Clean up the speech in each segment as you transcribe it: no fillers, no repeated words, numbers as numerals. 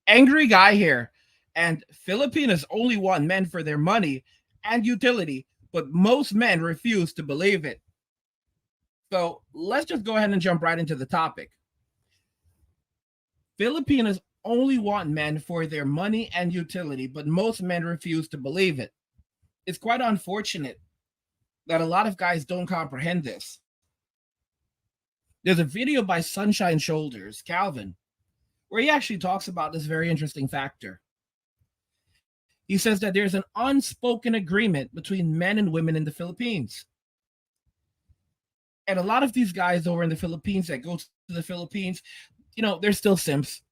Angry guy here. And Filipinos only want men for their money and utility, but most men refuse to believe it. So let's just go ahead and jump right into the topic. Filipinos only want men for their money and utility, but most men refuse to believe it. It's quite unfortunate that a lot of guys don't comprehend this. There's a video by Sunshine Shoulders, Calvin, where he actually talks about this very interesting factor. He says that there's an unspoken agreement between men and women in the Philippines. And a lot of these guys over in the Philippines that go to the Philippines, they're still simps.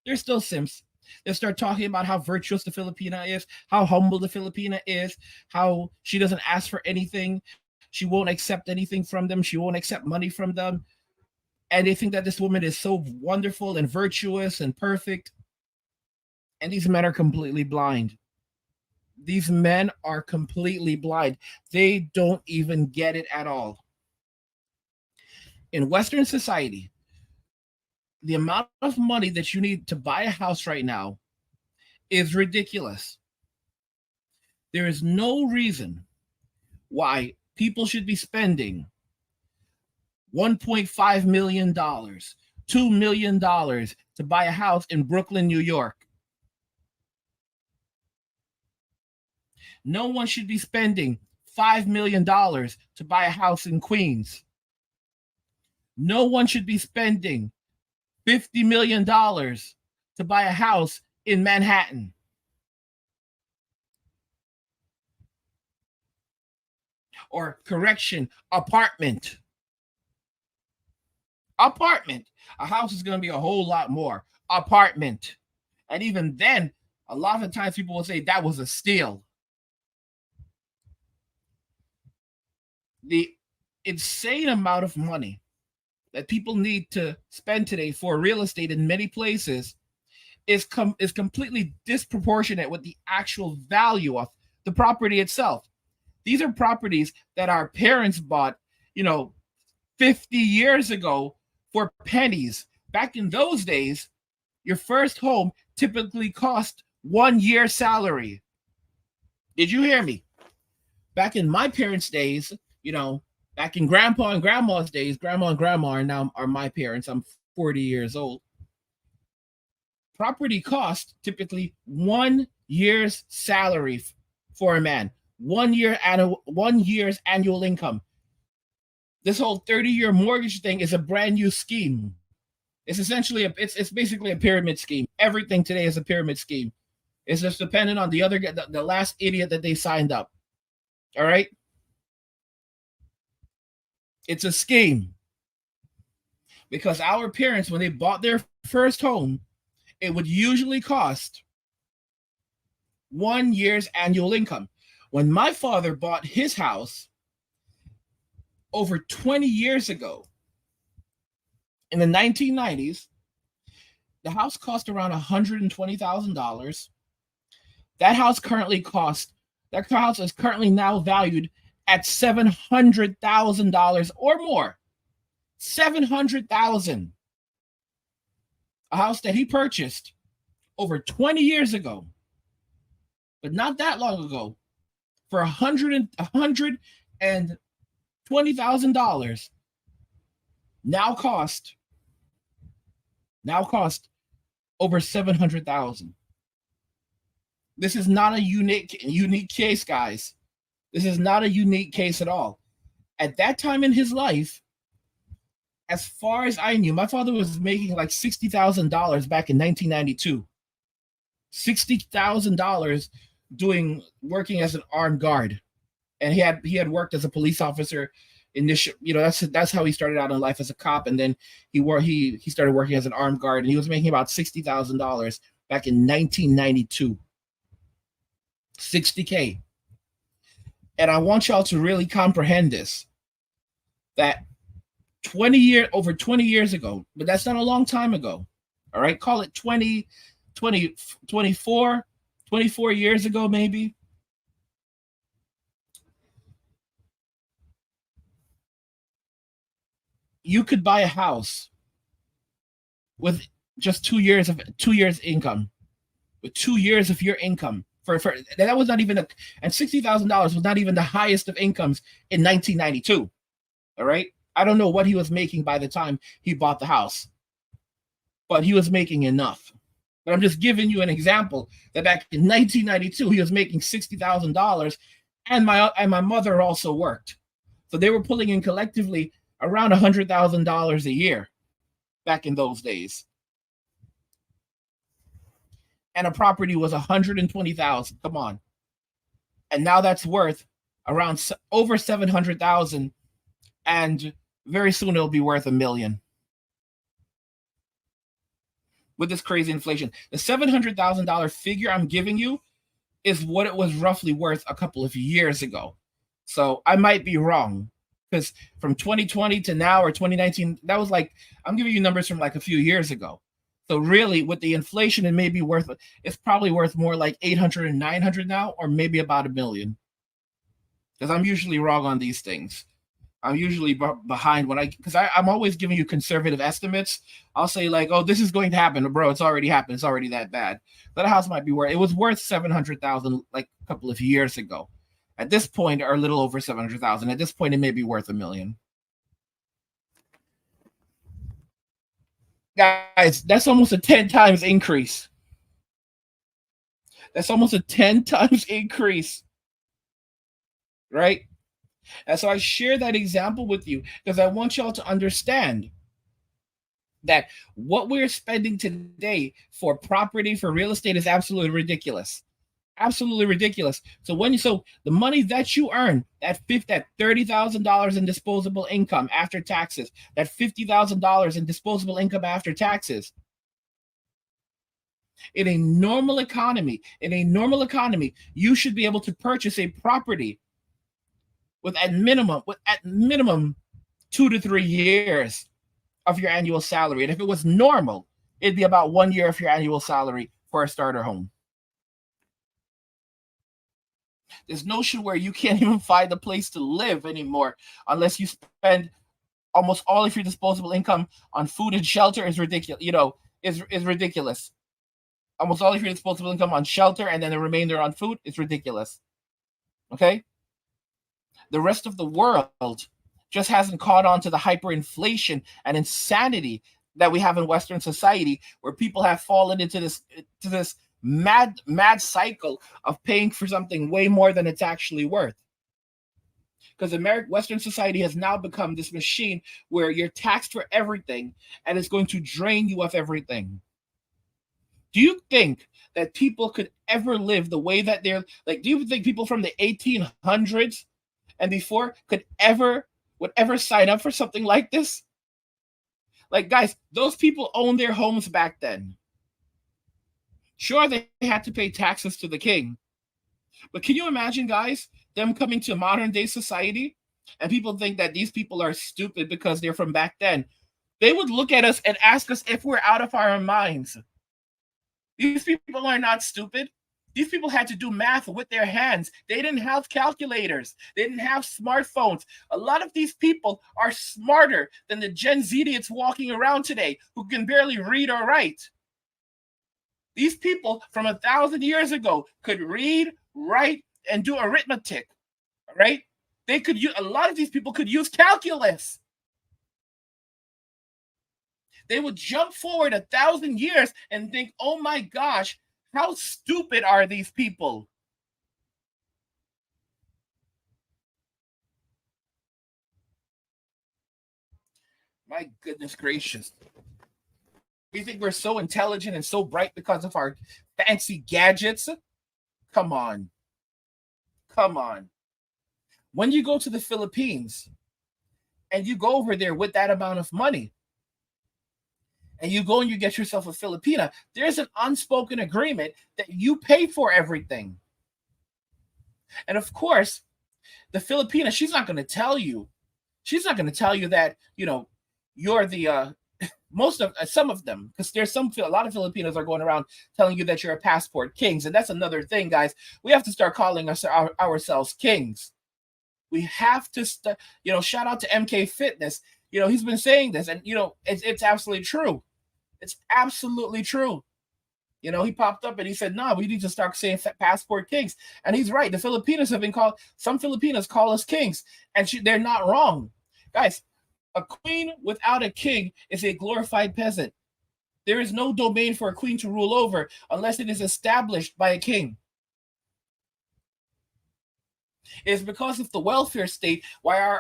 They're still simps. They start talking about how virtuous the Filipina is, how humble the Filipina is, how she doesn't ask for anything. She won't accept anything from them. She won't accept money from them. And they think that this woman is so wonderful and virtuous and perfect. And these men are completely blind. These men are completely blind. They don't even get it at all. In Western society, the amount of money that you need to buy a house right now is ridiculous. There is no reason why people should be spending $1.5 million, $2 million to buy a house in Brooklyn, New York. No one should be spending $5 million to buy a house in Queens. No one should be spending $50 million to buy a house in Manhattan. Or correction, apartment. Apartment. A house is going to be a whole lot more. Apartment. And even then, a lot of the times people will say that was a steal. The insane amount of money that people need to spend today for real estate in many places is completely disproportionate with the actual value of the property itself. These are properties that our parents bought, 50 years ago for pennies. Back in those days, your first home typically cost 1 year's salary. Did you hear me? Back in my parents' days, back in grandpa and grandma's days, grandma and grandma are my parents. I'm 40 years old. Property cost typically 1 year's salary for a man. 1 year's annual income. This whole 30-year mortgage thing is a brand new scheme. It's essentially it's basically a pyramid scheme. Everything today is a pyramid scheme. It's just dependent on the last idiot that they signed up. All right? It's a scheme. Because our parents, when they bought their first home, it would usually cost 1 year's annual income. When my father bought his house over 20 years ago, in the 1990s, the house cost around $120,000. That house is currently now valued at $700,000 or more. $700,000. A house that he purchased over 20 years ago, but not that long ago, for $120,000, now cost over $700,000. This is not a unique case, guys. This is not a unique case at all. At that time in his life, as far as I knew, my father was making like $60,000 back in 1992. $60,000 working as an armed guard, and he had worked as a police officer. That's how he started out in life, as a cop, and then he started working as an armed guard, and he was making about $60,000 back in 1992. $60K. And I want y'all to really comprehend this, that over 20 years ago, but that's not a long time ago. All right, call it 24 years ago, maybe. You could buy a house with just 2 years income. with 2 years of your income. For that was not even and $60,000 was not even the highest of incomes in 1992. All right, I don't know what he was making by the time he bought the house, but he was making enough. But I'm just giving you an example that back in 1992 he was making $60,000, and my mother also worked, so they were pulling in collectively around $100,000 a year back in those days. And a property was 120,000. Come on, and now that's worth around over 700,000, and very soon it'll be worth $1 million. With this crazy inflation, the $700,000 figure I'm giving you is what it was roughly worth a couple of years ago. So I might be wrong, because from 2020 to now, or 2019, that was like, I'm giving you numbers from like a few years ago. So really, with the inflation, it may be worth, it's probably worth more like 800 and 900 now, or maybe about $1 million. Because I'm usually wrong on these things. I'm usually behind when because I'm always giving you conservative estimates. I'll say like, oh, this is going to happen, bro. It's already happened. It's already that bad. That house might be worth. It was worth 700,000 like a couple of years ago. At this point, or a little over 700,000. At this point, it may be worth $1 million. Guys, that's almost a 10 times increase. That's almost a 10 times increase, right? And so I share that example with you because I want y'all to understand that what we're spending today for property, for real estate, is absolutely ridiculous. Absolutely ridiculous. So the money that you earn, that $30,000 in disposable income after taxes, that $50,000 in disposable income after taxes, in a normal economy, you should be able to purchase a property with at minimum 2 to 3 years of your annual salary. And if it was normal, it'd be about 1 year of your annual salary for a starter home. This notion where you can't even find a place to live anymore unless you spend almost all of your disposable income on food and shelter is ridiculous. Is ridiculous. Almost all of your disposable income on shelter and then the remainder on food is ridiculous. Okay? The rest of the world just hasn't caught on to the hyperinflation and insanity that we have in Western society, where people have fallen into this mad cycle of paying for something way more than it's actually worth. Because Western society has now become this machine where you're taxed for everything and it's going to drain you of everything. Do you think that people could ever live the way that they're like? Do you think people from the 1800s and before would ever sign up for something like this? Like, guys, those people owned their homes back then. Sure, they had to pay taxes to the king, but can you imagine, guys, them coming to modern day society and people think that these people are stupid because they're from back then? They would look at us and ask us if we're out of our minds. These people are not stupid. These people had to do math with their hands. They didn't have calculators. They didn't have smartphones. A lot of these people are smarter than the Gen Z idiots walking around today who can barely read or write. These people from 1,000 years ago could read, write, and do arithmetic, right? A lot of these people could use calculus. They would jump forward 1,000 years and think, oh my gosh, how stupid are these people? My goodness gracious. We think we're so intelligent and so bright because of our fancy gadgets? Come on. Come on. When you go to the Philippines and you go over there with that amount of money, and you go and you get yourself a Filipina, there's an unspoken agreement that you pay for everything. And of course, the Filipina, she's not going to tell you that, you're the some of them, because there's a lot of Filipinos are going around telling you that you're a passport kings. And that's another thing, guys. We have to start calling ourselves kings. We have to, shout out to MK Fitness. He's been saying this, and it's absolutely true. It's absolutely true. He popped up and he said, "Nah, we need to start saying passport kings." And he's right. The Filipinos have been called. Some Filipinos call us kings, and they're not wrong, guys. A queen without a king is a glorified peasant. There is no domain for a queen to rule over unless it is established by a king. It's because of the welfare state why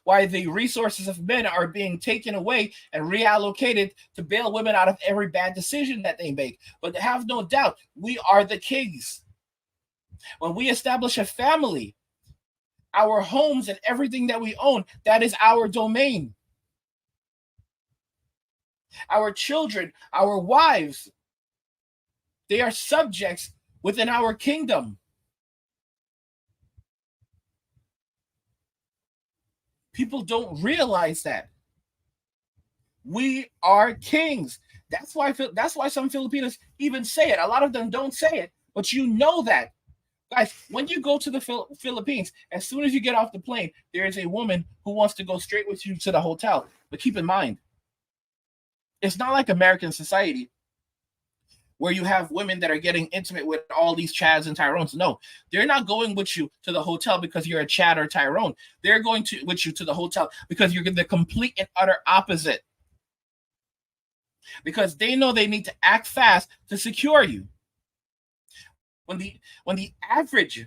why the resources of men are being taken away and reallocated to bail women out of every bad decision that they make. But have no doubt, we are the kings. When we establish a family, our homes and everything that we own, that is our domain. Our children, our wives, they are subjects within our kingdom. People don't realize that we are kings. That's why some Filipinos even say it. A lot of them don't say it, but you know that. Guys, when you go to the Philippines, as soon as you get off the plane, there is a woman who wants to go straight with you to the hotel. But keep in mind, it's not like American society where you have women that are getting intimate with all these Chads and Tyrones. No, they're not going with you to the hotel because you're a Chad or Tyrone. They're going with you to the hotel because you're the complete and utter opposite. Because they know they need to act fast to secure you. When the average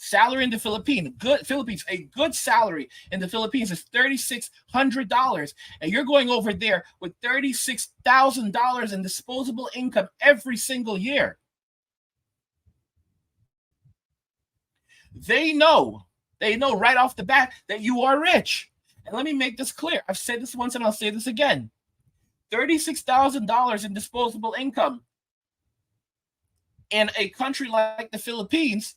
salary in the Philippines, a good salary in the Philippines is $3,600, and you're going over there with $36,000 in disposable income every single year. They know right off the bat that you are rich. And let me make this clear. I've said this once and I'll say this again. $36,000 in disposable income in a country like the Philippines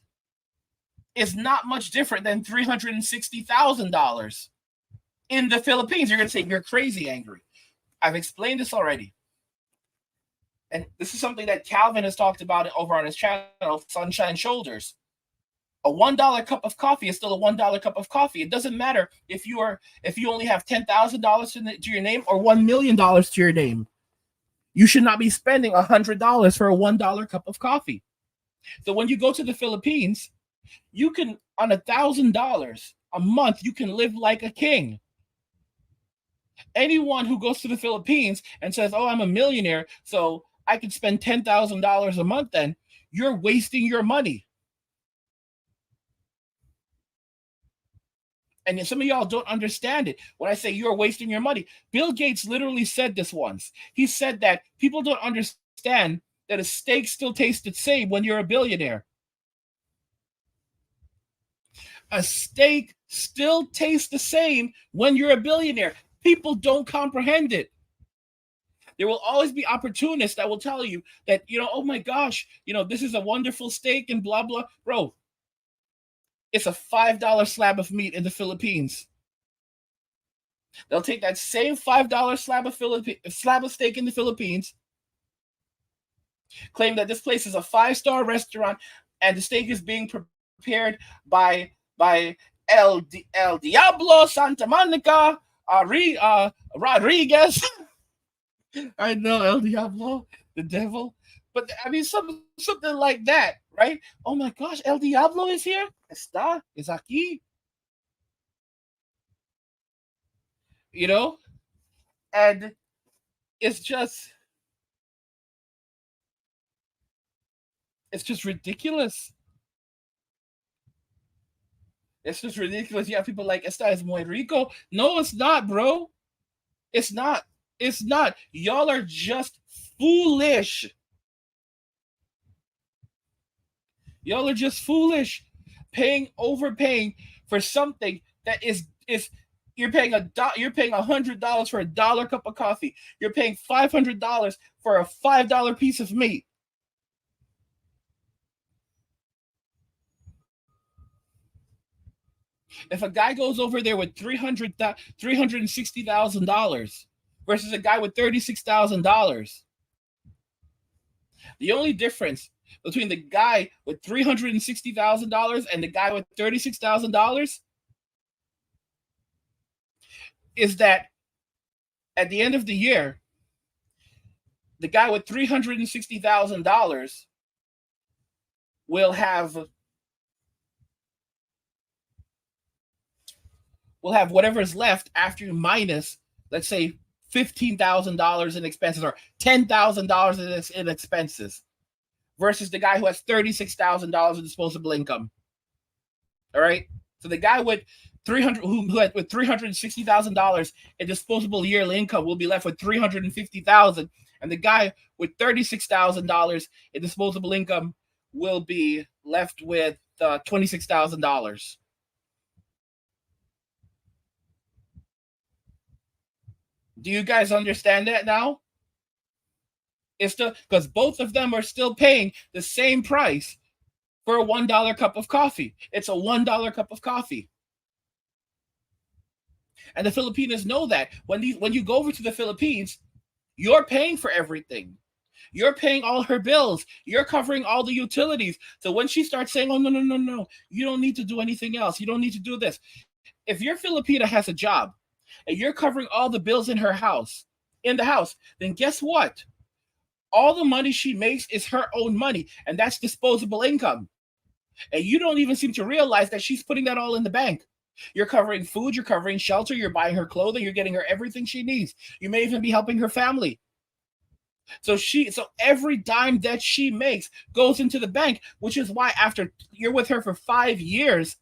is not much different than $360,000 in the Philippines. You're going to say, you're crazy, Angry. I've explained this already. And this is something that Calvin has talked about over on his channel, Sunshine Shoulders. A $1 cup of coffee is still a $1 cup of coffee. It doesn't matter if you only have $10,000 to your name or $1 million to your name. You should not be spending $100 for a $1 cup of coffee. So when you go to the Philippines, you can, on $1,000 a month, you can live like a king. Anyone who goes to the Philippines and says, "Oh, I'm a millionaire, so I can spend $10,000 a month," then you're wasting your money. And some of y'all don't understand it. When I say you're wasting your money, Bill Gates literally said this once. He said that people don't understand that a steak still tastes the same when you're a billionaire. A steak still tastes the same when you're a billionaire. People don't comprehend it. There will always be opportunists that will tell you that, oh my gosh, this is a wonderful steak and blah, blah. Bro, it's a $5 slab of meat in the Philippines. They'll take that same $5 slab of steak in the Philippines, claim that this place is a 5-star restaurant, and the steak is being prepared by El Diablo Santa Monica Rodriguez. I know, El Diablo, the devil. But I mean, something like that, right? Oh my gosh, El Diablo is here. Es aquí. And it's just ridiculous. It's just ridiculous. You have people like, "Esta es muy rico." No, it's not, bro. It's not. It's not. Y'all are just foolish. Y'all are just foolish. Overpaying for something that is you're paying $100 for a dollar cup of coffee. You're paying $500 for a $5 piece of meat. If a guy goes over there with $360,000 versus a guy with $36,000, the only difference between the guy with $360,000 and the guy with $36,000 is that at the end of the year, the guy with $360,000 will have whatever is left after you minus, let's say, $15,000 in expenses or $10,000 in expenses, versus the guy who has $36,000 in disposable income. All right. So the guy with $360,000 in disposable yearly income will be left with $350,000, and the guy with $36,000 in disposable income will be left with $26,000. Do you guys understand that now? It's still because both of them are still paying the same price for a $1 cup of coffee. It's a $1 cup of coffee. And the Filipinos know that. When you go over to the Philippines, you're paying for everything. You're paying all her bills. You're covering all the utilities. So when she starts saying, oh, no, you don't need to do anything else. You don't need to do this. If your Filipina has a job and you're covering all the bills in the house, then guess what? All the money she makes is her own money, and that's disposable income. And you don't even seem to realize that she's putting that all in the bank. You're covering food, you're covering shelter, you're buying her clothing, you're getting her everything she needs. You may even be helping her family. So every dime that she makes goes into the bank, which is why after you're with her for 5 years,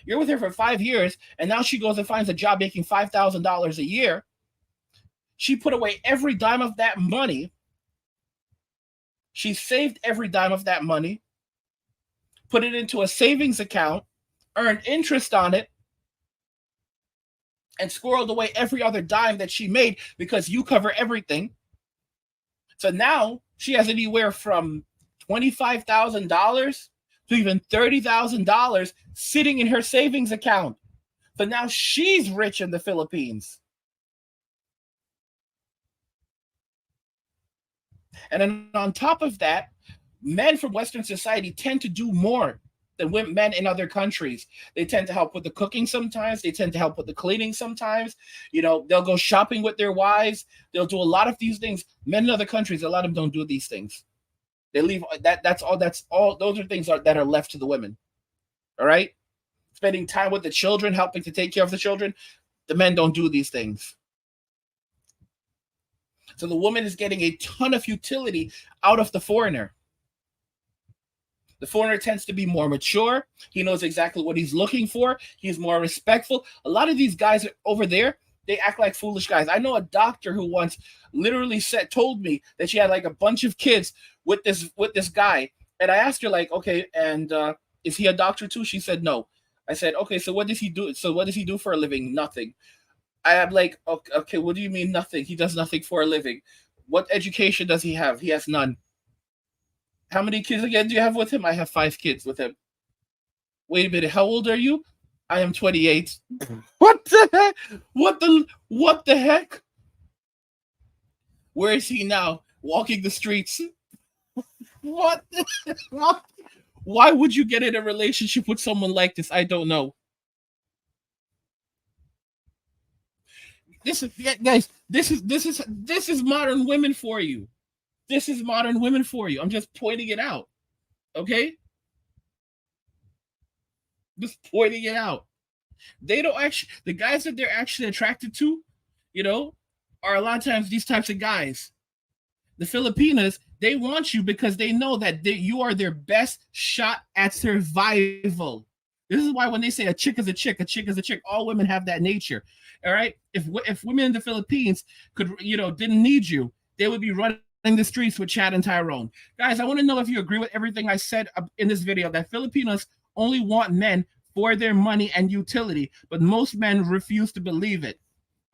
and now she goes and finds a job making $5,000 a year. She put away every dime of that money. She saved every dime of that money, put it into a savings account, earned interest on it, and squirreled away every other dime that she made because you cover everything. So now she has anywhere from $25,000 to even $30,000 sitting in her savings account. So now she's rich in the Philippines. And then on top of that, men from Western society tend to do more than men in other countries. They tend to help with the cooking sometimes. They tend to help with the cleaning sometimes. They'll go shopping with their wives. They'll do a lot of these things. Men in other countries, a lot of them don't do these things. They leave that. That's all. Those are things that are left to the women. All right, spending time with the children, helping to take care of the children. The men don't do these things. So the woman is getting a ton of utility out of the foreigner. The foreigner tends to be more mature. He knows exactly what he's looking for. He's more respectful. A lot of these guys over there, they act like foolish guys. I know a doctor who once literally told me that she had like a bunch of kids with this guy. And I asked her, like, okay, and is he a doctor too? She said no. I said, okay, so what does he do? So what does he do for a living? Nothing. I am like, okay, what do you mean nothing? He does nothing for a living. What education does he have? He has none. How many kids again do you have with him? I have 5 kids with him. Wait a minute, how old are you? I am 28. What the heck? What the heck? Where is he now? Walking the streets. What? Why would you get in a relationship with someone like this? I don't know. This is modern women for you. This is modern women for you. I'm just pointing it out. Okay? Just pointing it out. They don't actually, the guys that they're actually attracted to, are a lot of times these types of guys. The Filipinas, they want you because they know that you are their best shot at survival. This is why when they say a chick is a chick, all women have that nature. All right? If women in the Philippines didn't need you, they would be running the streets with Chad and Tyrone. Guys, I want to know if you agree with everything I said in this video, that Filipinos only want men for their money and utility, but most men refuse to believe it.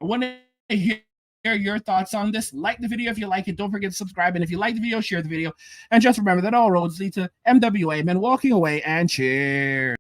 I want to hear your thoughts on this. Like the video if you like it. Don't forget to subscribe. And if you like the video, share the video. And just remember that all roads lead to MWA, men walking away, and cheers.